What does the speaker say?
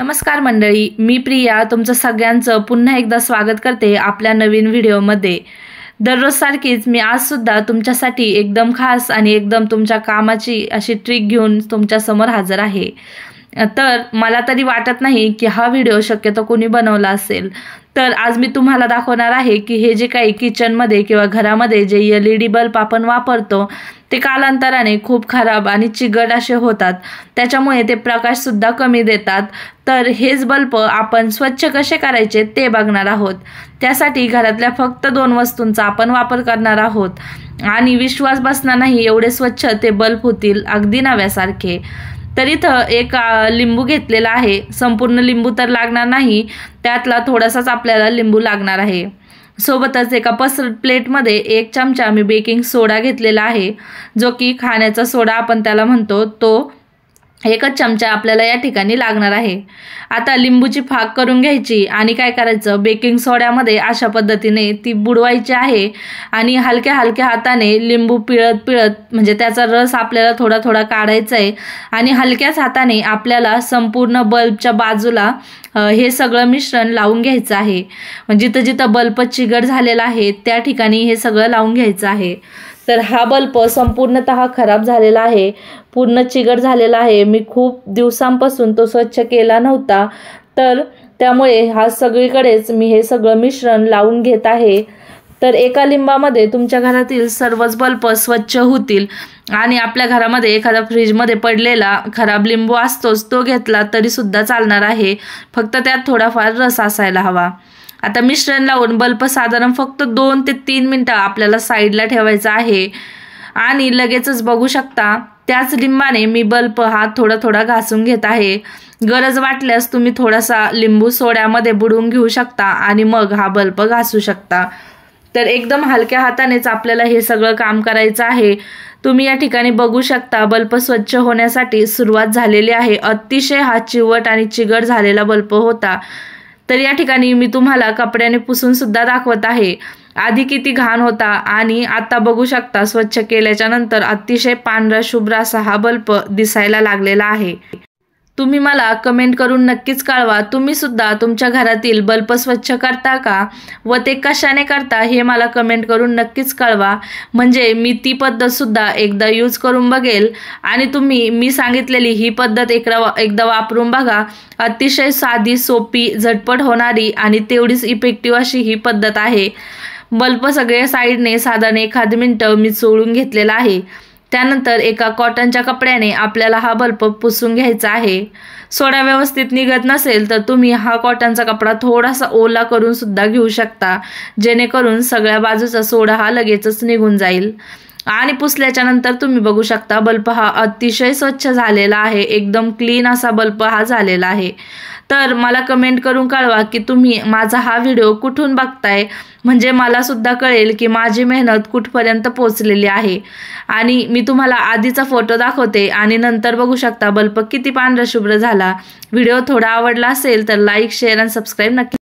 नमस्कार मंडळी, मी प्रिया तुमचं सगळ्यांचं पुन्हा एकदा स्वागत करते आपल्या नवीन व्हिडिओमध्ये। दररोज सारखीच मी आज सुद्धा तुमच्यासाठी एकदम खास आणि एकदम तुमच्या कामाची अशी ट्रिक घेऊन तुमच्या समोर हजर आहे। तर मला तरी वाटत नाही की हा व्हिडिओ शक्यतो कोणी बनवला असेल। तर आज मी तुम्हाला दाखवणार आहे की हे जे काही किचनमध्ये किंवा घरामध्ये जे LED बल्ब आपण वापरतो ते कालांतराने खूप खराब आणि चिकट असे होतात, त्याच्यामुळे ते प्रकाश सुद्धा कमी देतात। तर हेच बल्ब आपण स्वच्छ कसे करायचे ते बघणार आहोत। त्यासाठी घरातल्या फक्त 2 वस्तूंचा आपण वापर करणार आहोत आणि विश्वास बसणार नाही एवढे स्वच्छ ते बल्ब होतील, अगदी नव्यासारखे। तर इथं एक लिंबू घेतलेला आहे। संपूर्ण लिंबू तर लागणार नाही, त्यातला थोडासाच आपल्याला लिंबू लागणार आहे। सोबतच एका पसरट प्लेटमध्ये 1 चमचा मी बेकिंग सोडा घेतलेला आहे, जो की खाण्याचा सोडा आपण त्याला म्हणतो, तो 1 चमचा आपल्याला या ठिकाणी लागणार आहे। आता लिंबूची फाक करून घ्यायची आणि काय करायचं, बेकिंग सोड्यामध्ये अशा पद्धतीने ती बुडवायची आहे आणि हलक्या हलक्या हाताने लिंबू पिळत म्हणजे त्याचा रस आपल्याला थोडा थोडा काढायचा आहे आणि हलक्याच हाताने आपल्याला संपूर्ण बल्बच्या बाजूला हे सगळं मिश्रण लावून घ्यायचं आहे। म्हणजे जिथं जिथं बल्ब चिकट झालेला आहे त्या ठिकाणी हे सगळं लावून घ्यायचं आहे। तर हा बल्ब संपूर्णतः खराब झालेला आहे, पूर्ण चिकट झालेला आहे। मी खूप दिवसांपासून तो स्वच्छ केला नव्हता, तर त्यामुळे हा सगळीकडेच मी हे सगळं मिश्रण लावून घेत आहे। तर एका लिंबामध्ये तुमच्या घरातील सर्वच बल्ब स्वच्छ होतील आणि आपल्या घरामध्ये एखादा फ्रीजमध्ये पडलेला खराब लिंबू असतोच, तो घेतला तरी सुद्धा चालणार आहे, फक्त त्यात थोडाफार रस असायला हवा। आता मिश्रण लावून बल्ब साधारण फक्त 2 ते 3 मिनिटं आपल्याला साईडला ठेवायचा आहे आणि लगेचच बघू शकता त्याच लिंबाने मी बल्ब हा थोडा थोडा घासून घेत आहे। गरज वाटल्यास तुम्ही थोडासा लिंबू सोड्यामध्ये बुडवून घेऊ शकता आणि मग हा बल्ब घासू शकता। तर एकदम हलक्या हातानेच आपल्याला हे सगळं काम करायचं आहे। तुम्ही या ठिकाणी बघू शकता बल्ब स्वच्छ होण्यासाठी सुरुवात झालेली आहे। अतिशय हा चिवट आणि चिकट झालेला बल्ब होता। तर या ठिकाणी मी तुम्हाला कपड्याने पुसून सुद्धा दाखवत आहे, आधी किती घाण होता आणि आता बघू शकता स्वच्छ केल्याच्या नंतर अतिशय पांढरा शुभ्र असा हा बल्ब दिसायला लागलेला आहे। तुम्ही मला कमेंट करून नक्कीच कळवा, तुम्ही सुद्धा तुमच्या घरातील बल्ब स्वच्छ करता का व ते कशाने करता हे मला कमेंट करून नक्कीच कळवा। म्हणजे मी ती पद्धत सुद्धा एकदा यूज करून बघेल आणि तुम्ही मी सांगितलेली ही पद्धत एकदा वापरून बघा। अतिशय साधी, सोपी, झटपट होणारी आणि तेवढीच इफेक्टिव्ह अशी ही पद्धत आहे। बल्ब सगळे साईडने साधारण 1 मिनिट मी चोळून घेतलेला आहे। त्यानंतर एका कॉटनच्या कपड्याने आपल्याला हा बल्ब पुसून घ्यायचा आहे। सोडा व्यवस्थित निघत नसेल तर तुम्ही हा कॉटनचा कपडा थोडासा ओला करून सुद्धा घेऊ शकता, जेणेकरून सगळ्या बाजूचा सोडा हा लगेचच निघून जाईल। आणि पुसल्याच्या नंतर तुम्ही बघू शकता बल्ब हा अतिशय स्वच्छ झालेला आहे, एकदम क्लीन असा बल्ब हा झालेला आहे। तर मला कमेंट करून कळवा की तुम्ही माझा हा व्हिडिओ कुठून बघताय, म्हणजे मला सुद्धा कळेल की माझी मेहनत कुठपर्यंत पोहोचलेली आहे। आणि मी तुम्हाला आधीचा फोटो दाखवते आणि नंतर बघू शकता बल्ब किती पांढरा शुभ्र झाला। व्हिडिओ थोडा आवडला असेल तर लाईक, शेअर आणि सबस्क्राईब नक्की